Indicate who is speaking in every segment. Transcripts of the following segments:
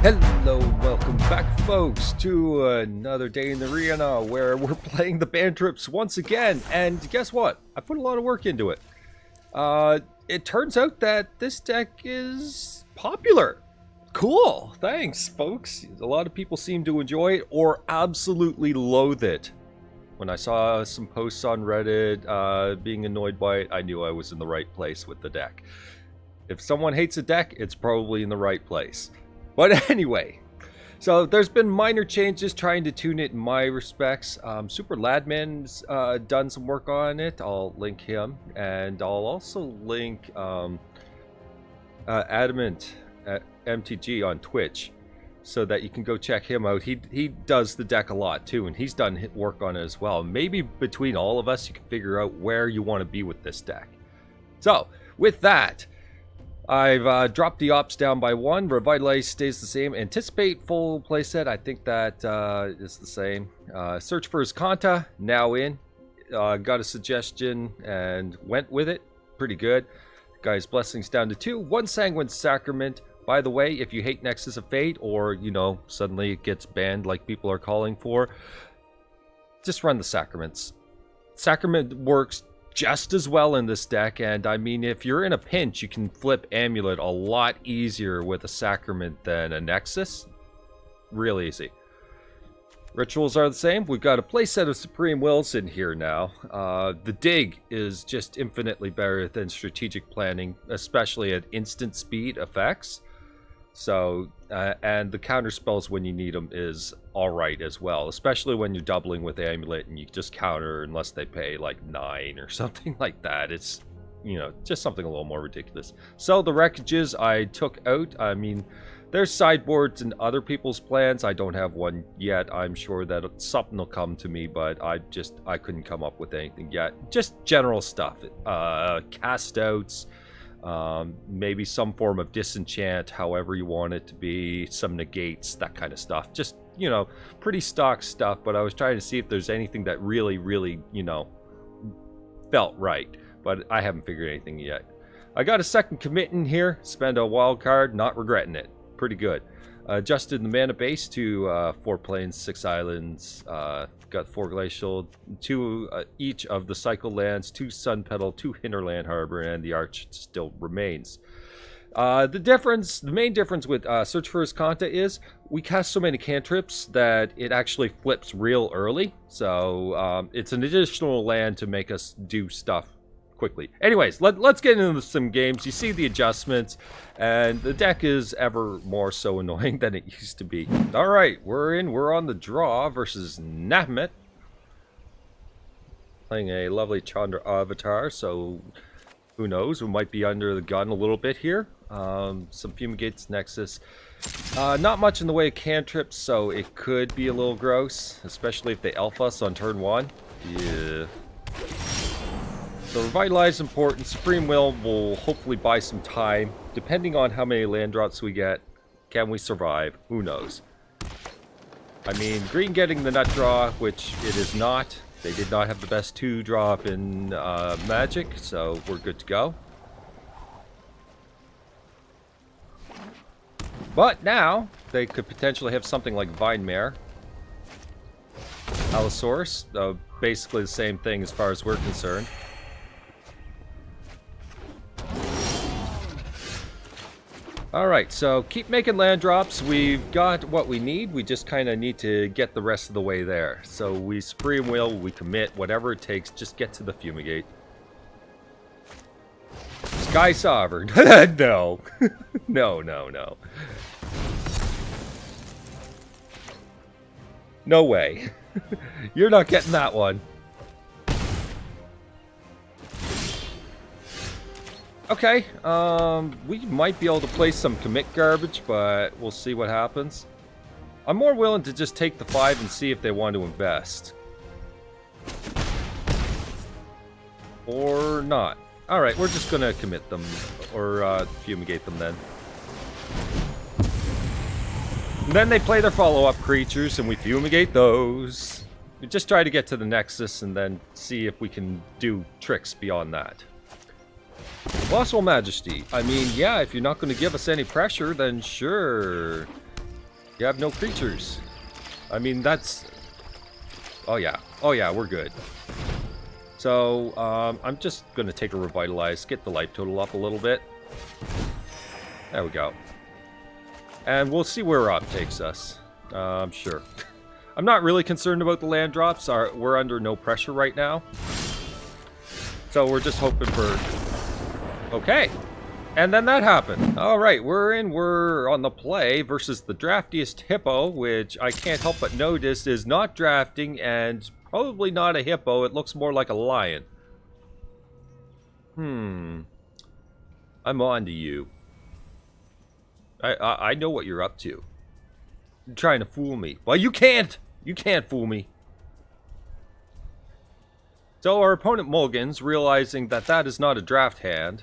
Speaker 1: Hello, welcome back folks to another day in the arena where we're playing the cantrips once again, and guess what? I put a lot of work into it. It turns out that this deck is popular. Cool, thanks folks. A lot of people seem to enjoy it or absolutely loathe it. When I saw some posts on Reddit being annoyed by it, I knew I was in the right place with the deck. If someone hates a deck, it's probably in the right place. But anyway, so there's been minor changes trying to tune it in my respects. Super Ladman's done some work on it. I'll link him, and I'll also link Adamant at MtG on Twitch so that you can go check him out. He does the deck a lot too, and he's done work on it as well. Maybe between all of us you can figure out where you want to be with this deck. So with that, I've dropped the ops down by 1. Revitalize stays the same. Anticipate full playset. I think that is the same. Search for Azcanta, now in. Got a suggestion and went with it. Pretty good. Guy's blessings down to 2. 1 Sanguine Sacrament. By the way, if you hate Nexus of Fate, or, you know, suddenly it gets banned like people are calling for, just run the Sacraments. Sacrament works just as well in this deck, and I mean, if you're in a pinch, you can flip Amulet a lot easier with a Sacrament than a Nexus. Real easy. Rituals are the same. We've got a playset of Supreme Wills in here now. The dig is just infinitely better than strategic planning, especially at instant speed effects. So, and the counter spells when you need them is alright as well, especially when you're doubling with Amulet and you just counter unless they pay like 9 or something like that. It's, you know, just something a little more ridiculous. So the wreckages I took out, I mean, there's sideboards in other people's plans. I don't have one yet. I'm sure that something will come to me, but I couldn't come up with anything yet. Just general stuff. Cast outs. Maybe some form of disenchant, however you want it to be, some negates, that kind of stuff. Just, you know, pretty stock stuff, but I was trying to see if there's anything that really, you know, felt right, but I haven't figured anything yet. I got a second commit in here, spend a wild card, not regretting it. Pretty good. Adjusted the mana base to 4 plains, 6 islands, got 4 glacial, 2 each of the cycle lands, 2 Sunpetal, 2 Hinterland Harbor, and the Arch still remains. The main difference with Search for Azcanta is we cast so many cantrips that it actually flips real early. So it's an additional land to make us do stuff quickly. Anyways, let's get into some games. You see the adjustments, and the deck is ever more so annoying than it used to be. Alright, we're on the draw versus Nahmet. Playing a lovely Chandra avatar, so who knows, we might be under the gun a little bit here. Some Fumigates, Nexus. Not much in the way of cantrips, so it could be a little gross, especially if they elf us on turn 1. Yeah. So Revitalize is important. Supreme Will hopefully buy some time. Depending on how many land drops we get, can we survive? Who knows? I mean, green getting the nut draw, which it is not. They did not have the best 2 drop in Magic, so we're good to go. But now, they could potentially have something like Vine Mare. Allosaurus, basically the same thing as far as we're concerned. Alright, so keep making land drops. We've got what we need. We just kind of need to get the rest of the way there. So we Supreme Will, we commit, whatever it takes, just get to the Fumigate. Sky Sovereign. No. No. No way. You're not getting that one. Okay, we might be able to play some commit garbage, but we'll see what happens. I'm more willing to just take the 5 and see if they want to invest. Or not. Alright, we're just gonna commit them, or fumigate them then. And then they play their follow-up creatures, and we fumigate those. We just try to get to the Nexus, and then see if we can do tricks beyond that. Glacial Majesty. I mean, yeah, if you're not going to give us any pressure, then sure. You have no creatures. I mean, that's... Oh yeah, we're good. So, I'm just going to take a Revitalize, get the life total up a little bit. There we go. And we'll see where up takes us. Sure. I'm not really concerned about the land drops. We're under no pressure right now. So we're just hoping for... Okay. And then that happened. Alright, we're on the play versus the draftiest hippo, which I can't help but notice is not drafting and probably not a hippo. It looks more like a lion. I'm on to you. I know what you're up to. You're trying to fool me. Well, you can't! You can't fool me. So our opponent mulligans, realizing that that is not a draft hand.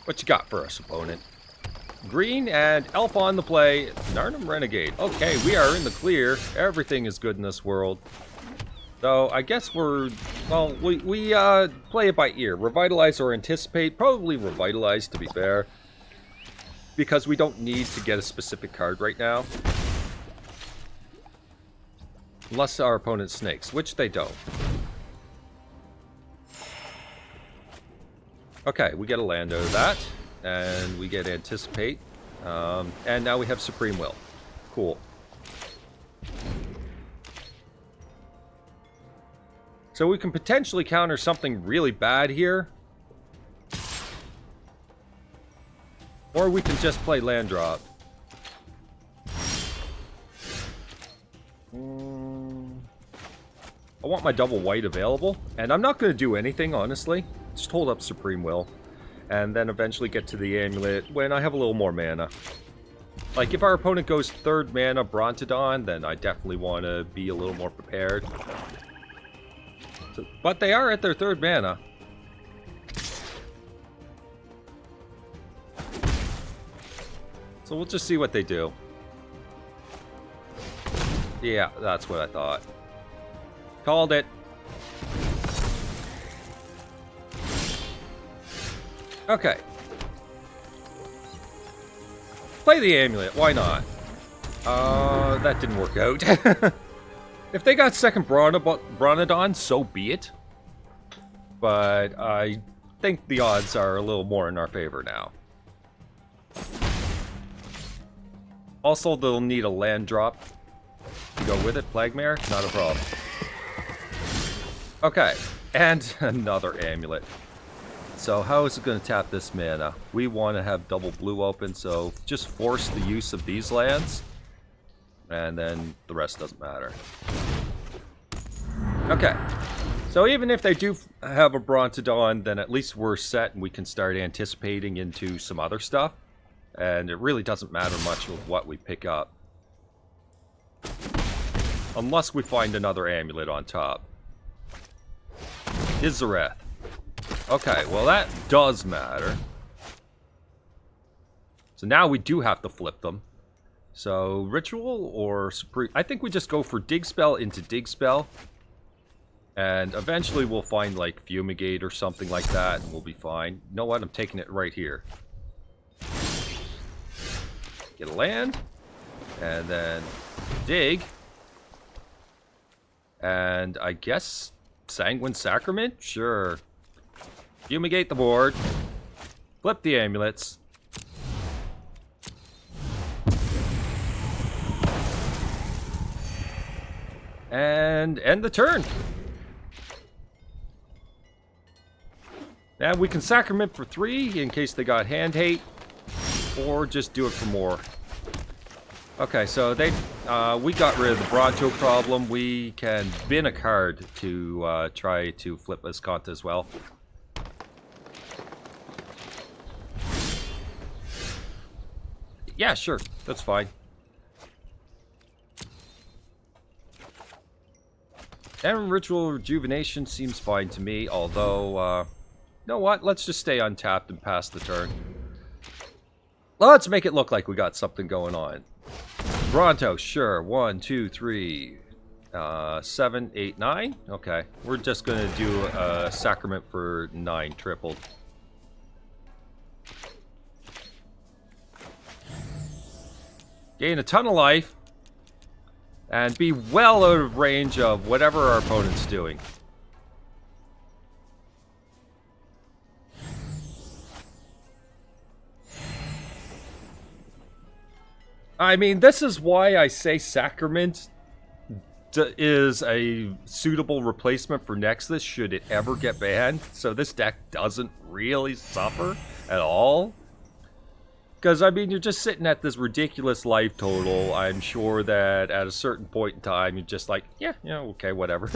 Speaker 1: What you got for us, opponent? Green and Elf on the play. Narnum Renegade. Okay, we are in the clear. Everything is good in this world. So I guess we're... Well, we play it by ear. Revitalize or Anticipate. Probably Revitalize, to be fair. Because we don't need to get a specific card right now. Unless our opponent snakes, which they don't. Okay, we get a land out of that. And we get Anticipate. And now we have Supreme Will. Cool. So we can potentially counter something really bad here. Or we can just play land drop. I want my double white available. And I'm not going to do anything, honestly. Just hold up Supreme Will. And then eventually get to the amulet when I have a little more mana. Like, if our opponent goes third mana Brontodon, then I definitely want to be a little more prepared. So, but they are at their third mana. So we'll just see what they do. Yeah, that's what I thought. Called it. Okay. Play the amulet, why not? That didn't work out. If they got second Brontodon, so be it. But I think the odds are a little more in our favor now. Also, they'll need a land drop to go with it. Plagmare, not a problem. Okay, and another amulet. So how is it going to tap this mana? We want to have double blue open, so just force the use of these lands. And then the rest doesn't matter. Okay. So even if they do have a Brontodon, then at least we're set and we can start anticipating into some other stuff. And it really doesn't matter much with what we pick up. Unless we find another amulet on top. Izareth. Okay, well that does matter. So now we do have to flip them. So, Ritual or Supreme... I think we just go for Dig Spell into Dig Spell. And eventually we'll find like Fumigate or something like that and we'll be fine. You know what? I'm taking it right here. Get a land. And then dig. And I guess Sanguine Sacrament? Sure. Fumigate the board. Flip the amulets. And end the turn. And we can Sacrament for 3 in case they got hand hate. Or just do it for more. Okay, so they we got rid of the Bronto problem. We can bin a card to try to flip Azcanta as well. Yeah, sure. That's fine. And Ritual Rejuvenation seems fine to me, although, you know what? Let's just stay untapped and pass the turn. Let's make it look like we got something going on. Bronto, sure. 1, 2, 3, 7, 8, 9. Okay. We're just going to do a Sacrament for 9 tripled. gain a ton of life, and be well out of range of whatever our opponent's doing. I mean, this is why I say Sacrament is a suitable replacement for Nexus should it ever get banned. So this deck doesn't really suffer at all. Because, I mean, you're just sitting at this ridiculous life total. I'm sure that at a certain point in time, you're just like, yeah, okay, whatever.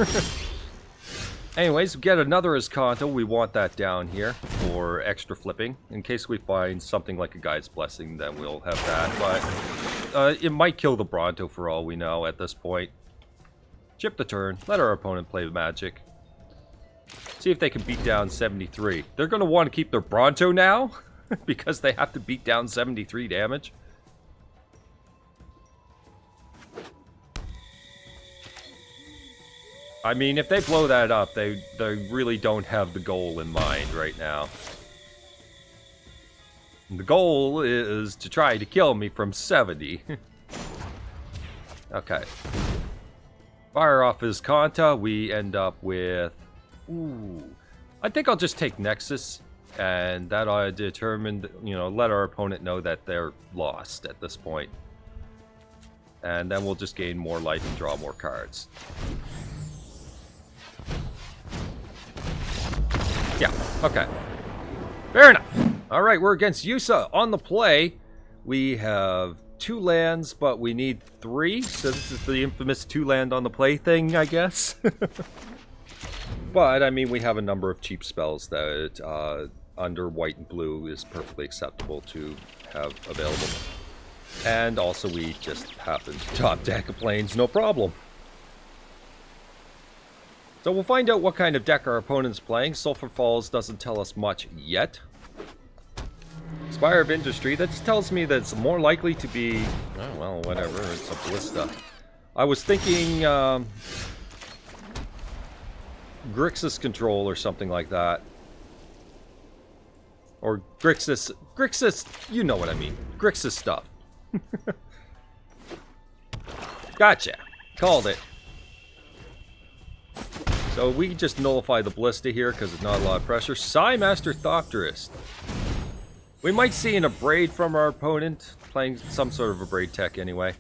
Speaker 1: Anyways, we get another Azcanta. We want that down here for extra flipping. In case we find something like a Guy's Blessing, then we'll have that. But it might kill the Bronto for all we know at this point. Chip the turn. Let our opponent play Magic. See if they can beat down 73. They're going to want to keep their Bronto now because they have to beat down 73 damage. I mean, if they blow that up, they really don't have the goal in mind right now. And the goal is to try to kill me from 70. Okay. Fire off his Azcanta. We end up with... Ooh. I think I'll just take Nexus. And that ought to determine, let our opponent know that they're lost at this point. And then we'll just gain more life and draw more cards. Yeah, okay. Fair enough. Alright, we're against Yusa on the play. We have 2 lands, but we need 3. So this is the infamous 2 land on the play thing, I guess. But, I mean, we have a number of cheap spells that under white and blue is perfectly acceptable to have available. And also we just happen to top deck a Plains, no problem. So we'll find out what kind of deck our opponent's playing. Sulphur Falls doesn't tell us much yet. Spire of Industry, that tells me that it's more likely to be... Oh, well, whatever, it's a Ballista. I was thinking Grixis Control or something like that. Or Grixis, you know what I mean. Grixis stuff. Gotcha. Called it. So we just nullify the Ballista here because there's not a lot of pressure. Psymaster Thopterist. We might see an Abrade from our opponent, playing some sort of Abrade tech anyway.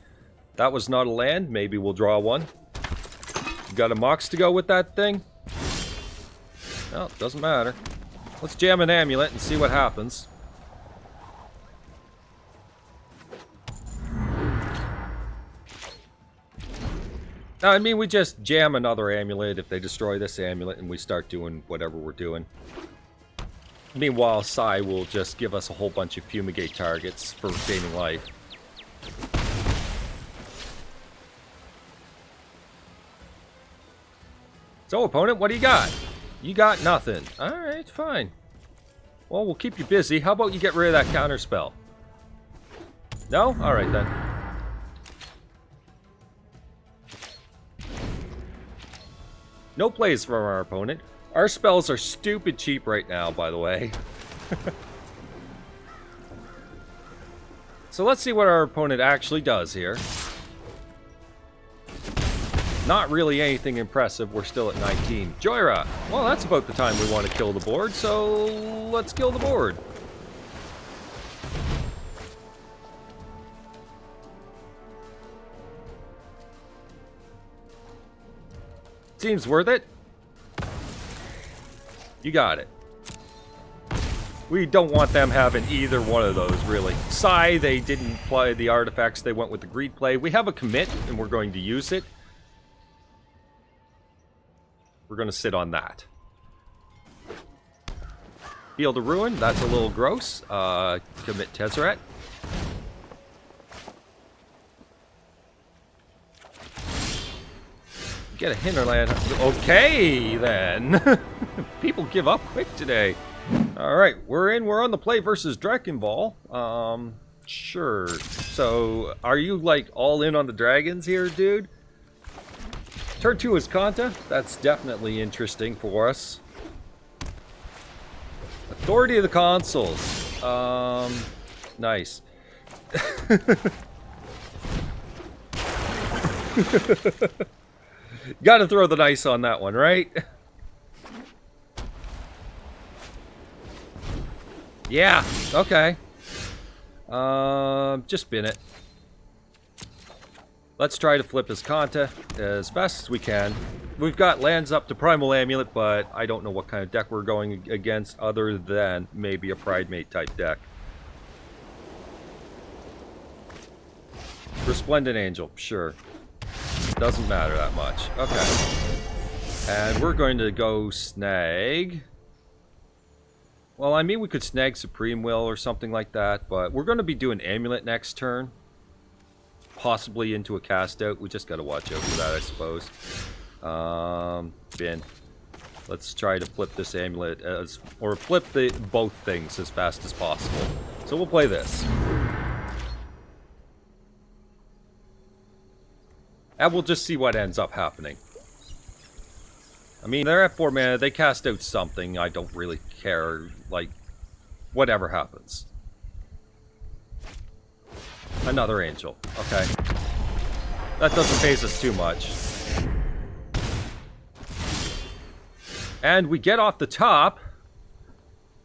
Speaker 1: That was not a land. Maybe we'll draw one. Got a Mox to go with that thing? No, doesn't matter. Let's jam an Amulet and see what happens. I mean, we just jam another Amulet if they destroy this Amulet and we start doing whatever we're doing. Meanwhile, Sai will just give us a whole bunch of Fumigate targets for gaining life. So, opponent, what do you got? You got nothing. Alright, fine. Well, we'll keep you busy. How about you get rid of that counter spell? No? Alright then. No plays from our opponent. Our spells are stupid cheap right now, by the way. So let's see what our opponent actually does here. Not really anything impressive. We're still at 19. Joyra! Well, that's about the time we want to kill the board, so let's kill the board. Seems worth it. You got it. We don't want them having either one of those, really. Sai, they didn't play the artifacts. They went with the greed play. We have a commit, and we're going to use it. We're going to sit on that. Field of Ruin, that's a little gross. Commit Tezzeret. Get a Hinterland. Okay, then. People give up quick today. Alright, we're in. We're on the play versus Dragon Ball. Sure. So, are you, like, all in on the dragons here, dude? Turn 2 is Azcanta. That's definitely interesting for us. Authority of the Consuls. Nice. Gotta throw the dice on that one, right? Yeah, okay. Just spin it. Let's try to flip Azcanta as fast as we can. We've got lands up to Primal Amulet, but I don't know what kind of deck we're going against other than maybe a Pridemate type deck. Resplendent Angel, sure. Doesn't matter that much. Okay. And we're going to go snag. Well, I mean, we could snag Supreme Will or something like that, but we're going to be doing Amulet next turn. Possibly into a cast out. We just got to watch out for that, I suppose. Bin. Let's try to flip this amulet or flip both things as fast as possible. So we'll play this. And we'll just see what ends up happening. I mean, they're at 4 mana, they cast out something, I don't really care, like, whatever happens. Another angel, okay. That doesn't phase us too much. And we get off the top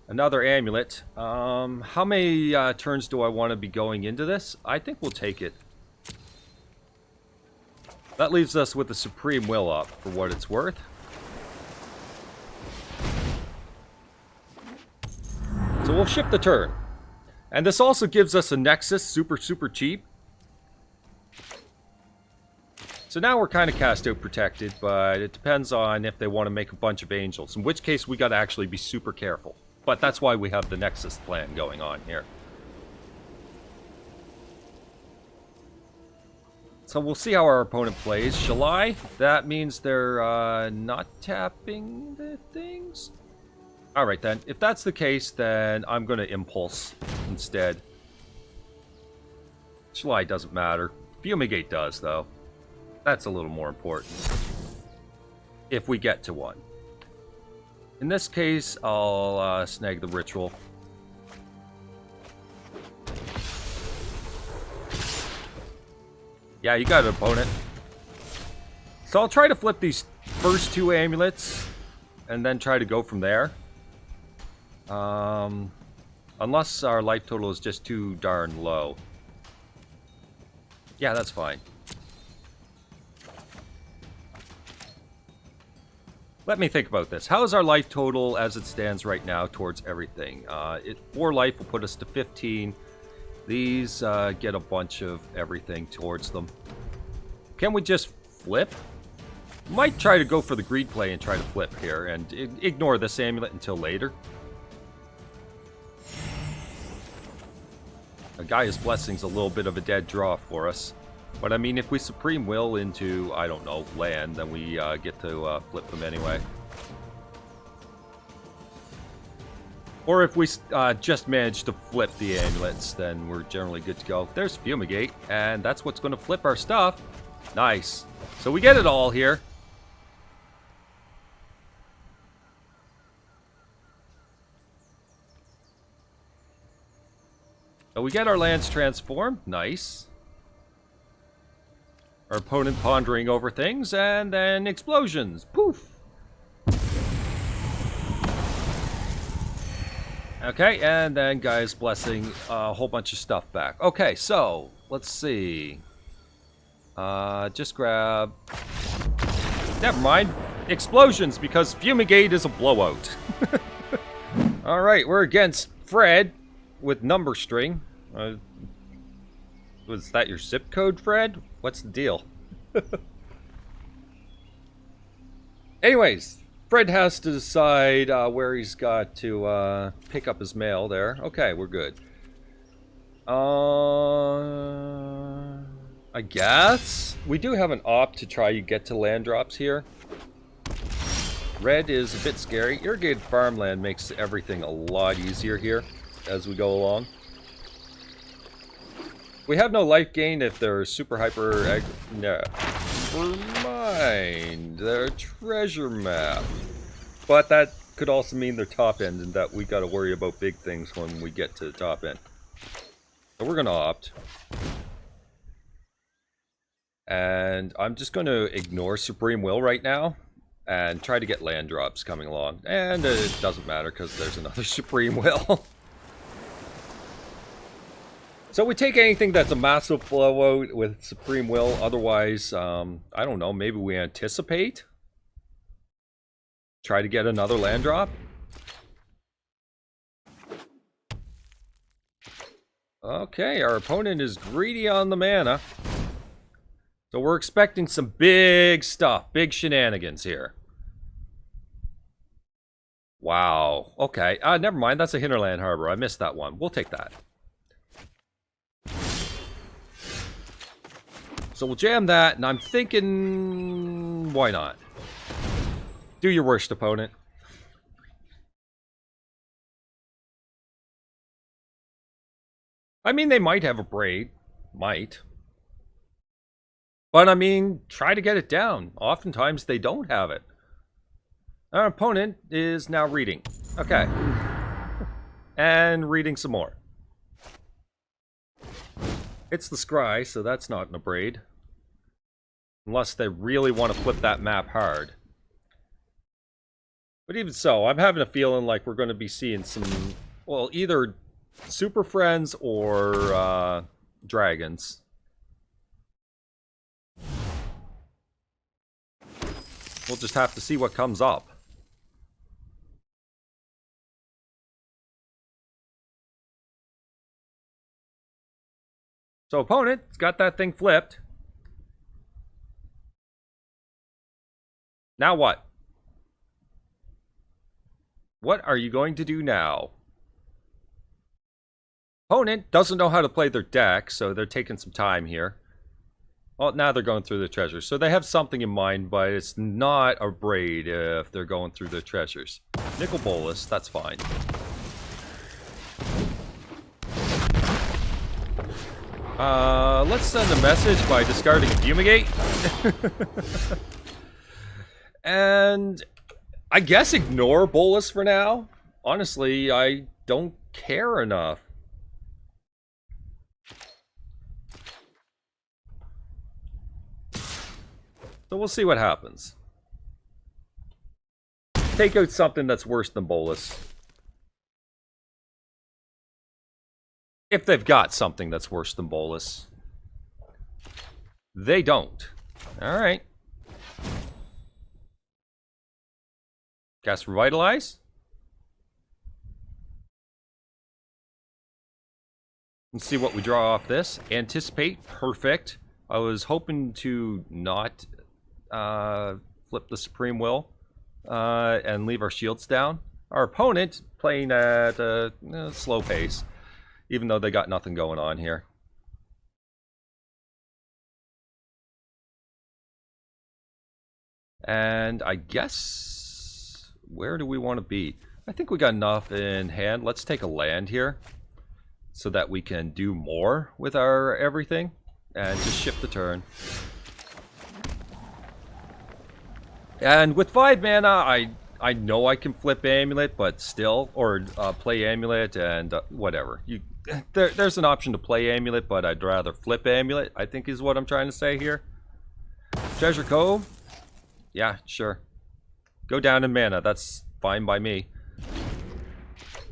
Speaker 1: another amulet. How many turns do I want to be going into this? I think we'll take it. That leaves us with the Supreme Will up, for what it's worth. So we'll ship the turn. And this also gives us a Nexus, super cheap. So now we're kind of cast out protected, but it depends on if they want to make a bunch of angels. In which case we got to actually be super careful. But that's why we have the Nexus plan going on here. So we'll see how our opponent plays. Shall I? That means they're not tapping the things? Alright then. If that's the case, then I'm going to Impulse instead. Shall I? Doesn't matter. Fumigate does, though. That's a little more important. If we get to one. In this case, I'll snag the Ritual. Yeah, you got an opponent. So I'll try to flip these first 2 amulets and then try to go from there. Unless our life total is just too darn low. Yeah, that's fine. Let me think about this. How is our life total as it stands right now towards everything? 4 life will put us to 15. These get a bunch of everything towards them. Can we just flip? Might try to go for the greed play and try to flip here and ignore this amulet until later. Gaea's Blessing's a little bit of a dead draw for us. But I mean, if we Supreme Will into, I don't know, land, then we get to flip them anyway. Or if we just manage to flip the amulets, then we're generally good to go. There's Fumigate, and that's what's going to flip our stuff. Nice. So we get it all here. So we get our lands transformed. Nice. Our opponent pondering over things, and then explosions. Poof! Okay, and then Gaea's Blessing a whole bunch of stuff back. Okay, so, let's see. Just grab... Never mind. Explosions, because Fumigate is a blowout. Alright, we're against Fred with number string. Was that your zip code, Fred? What's the deal? Anyways, Fred has to decide where he's got to pick up his mail there. Okay, we're good. I guess? We do have an opt to try to get to land drops here. Red is a bit scary. Irrigated Farmland makes everything a lot easier here as we go along. We have no life gain if they're super hyper... No. Never mind. They're a treasure map. But that could also mean they're top end and that we gotta worry about big things when we get to the top end. So we're gonna opt. And I'm just going to ignore Supreme Will right now and try to get land drops coming along. And it doesn't matter because there's another Supreme Will. So we take anything that's a massive blowout with Supreme Will. Otherwise, I don't know, maybe we anticipate. Try to get another land drop. Okay, our opponent is greedy on the mana. So we're expecting some big stuff, big shenanigans here. Wow, okay. Never mind, that's a Hinterland Harbor. I missed that one. We'll take that. So we'll jam that, and I'm thinking, why not? Do your worst, opponent. I mean, they might have a braid. Might. But I mean, try to get it down. Oftentimes they don't have it. Our opponent is now reading. Okay. And reading some more. It's the Scry, so that's not an Abrade. Unless they really want to flip that map hard. But even so, I'm having a feeling like we're going to be seeing some, well, either Super Friends or Dragons. We'll just have to see what comes up. So opponent's got that thing flipped. Now what? What are you going to do now? Opponent doesn't know how to play their deck, so they're taking some time here. Well, now they're going through the treasures. So they have something in mind, but it's not a braid if they're going through their treasures. Nicol Bolas, that's fine. Let's send a message by discarding Fumigate. And I guess ignore Bolas for now. Honestly, I don't care enough. So we'll see what happens. Take out something that's worse than Bolas. If they've got something that's worse than Bolas. They don't. Alright. Cast Revitalize. Let's see what we draw off this. Anticipate. Perfect. I was hoping to not flip the Supreme Will and leave our shields down. Our opponent playing at a slow pace, even though they got nothing going on here. And I guess, where do we want to be? I think we got enough in hand. Let's take a land here so that we can do more with our everything and just shift the turn. And with 5 mana, I know I can flip Amulet, but still, or play Amulet and whatever. There's an option to play Amulet, but I'd rather flip Amulet, I think is what I'm trying to say here. Treasure Cove? Yeah, sure. Go down in mana, that's fine by me.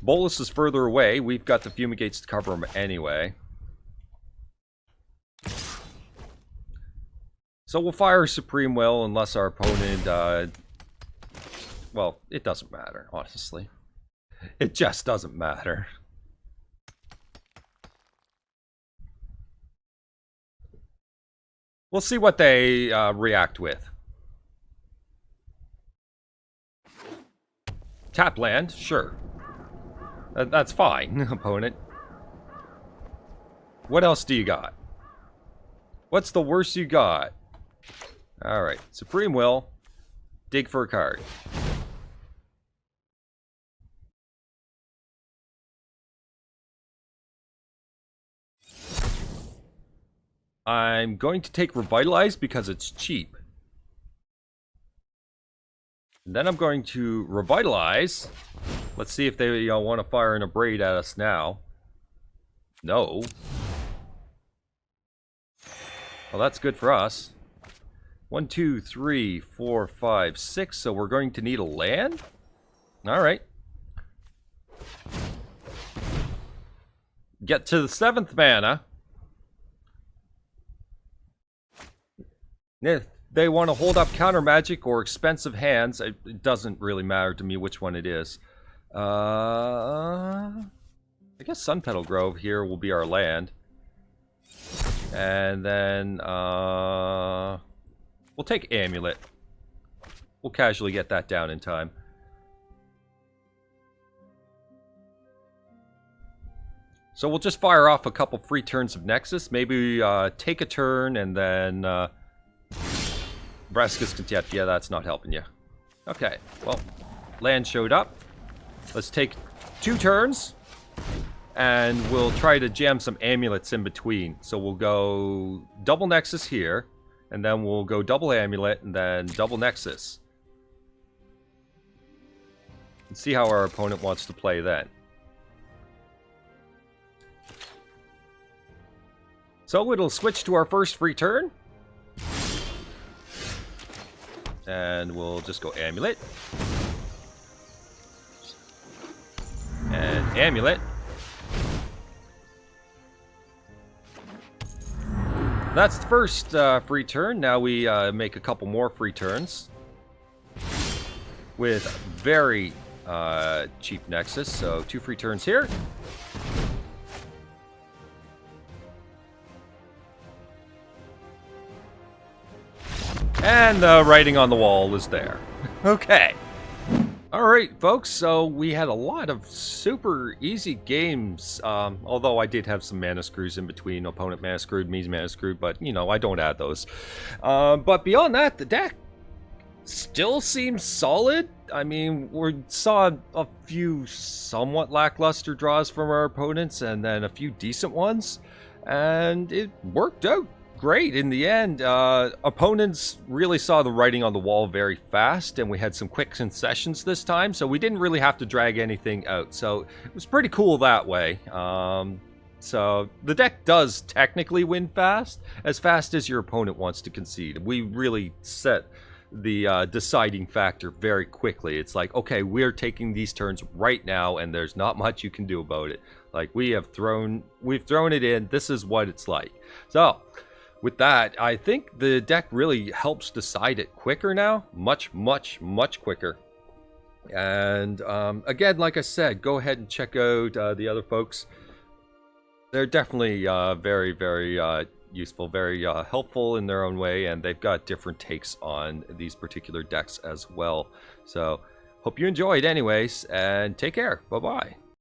Speaker 1: Bolas is further away. We've got the Fumigates to cover him anyway. So we'll fire Supreme Will unless our opponent, well, it doesn't matter, honestly. It just doesn't matter. We'll see what they react with. Tap land, sure. That's fine, opponent. What else do you got? What's the worst you got? Alright, Supreme Will. Dig for a card. I'm going to take Revitalize because it's cheap. And then I'm going to Revitalize. Let's see if they want to fire an Abrade at us now. No. Well, that's good for us. 1, 2, 3, 4, 5, 6. So we're going to need a land? Alright. Get to the 7th mana. If they want to hold up counter magic or expensive hands, it doesn't really matter to me which one it is. I guess Sunpetal Grove here will be our land. And then we'll take Amulet. We'll casually get that down in time. So we'll just fire off a couple free turns of Nexus. Maybe take a turn and then Vraska's Contempt. Yeah, that's not helping you. Okay, well, land showed up. Let's take 2 turns. And we'll try to jam some amulets in between. So we'll go double Nexus here. And then we'll go double Amulet and then double Nexus. And see how our opponent wants to play then. So it'll switch to our first free turn. And we'll just go Amulet. And Amulet. That's the first free turn. Now we make a couple more free turns. With very cheap Nexus. So 2 free turns here. And the writing on the wall is there. Okay. Alright, folks, so we had a lot of super easy games, although I did have some mana screws in between. Opponent mana screwed, me mana screwed, but, you know, I don't add those. But beyond that, the deck still seems solid. I mean, we saw a few somewhat lackluster draws from our opponents, and then a few decent ones, and it worked out great in the end. Opponents really saw the writing on the wall very fast, and we had some quick concessions this time, so we didn't really have to drag anything out. So it was pretty cool that way. So the deck does technically win fast as your opponent wants to concede. We really set the deciding factor very quickly. It's like, okay, we're taking these turns right now, and there's not much you can do about it. Like, we've thrown it in. This is what it's like. So with that, I think the deck really helps decide it quicker now. Much, much, much quicker. And again, like I said, go ahead and check out the other folks. They're definitely very, very useful, very helpful in their own way, and they've got different takes on these particular decks as well. So, hope you enjoyed anyways, and take care. Bye-bye.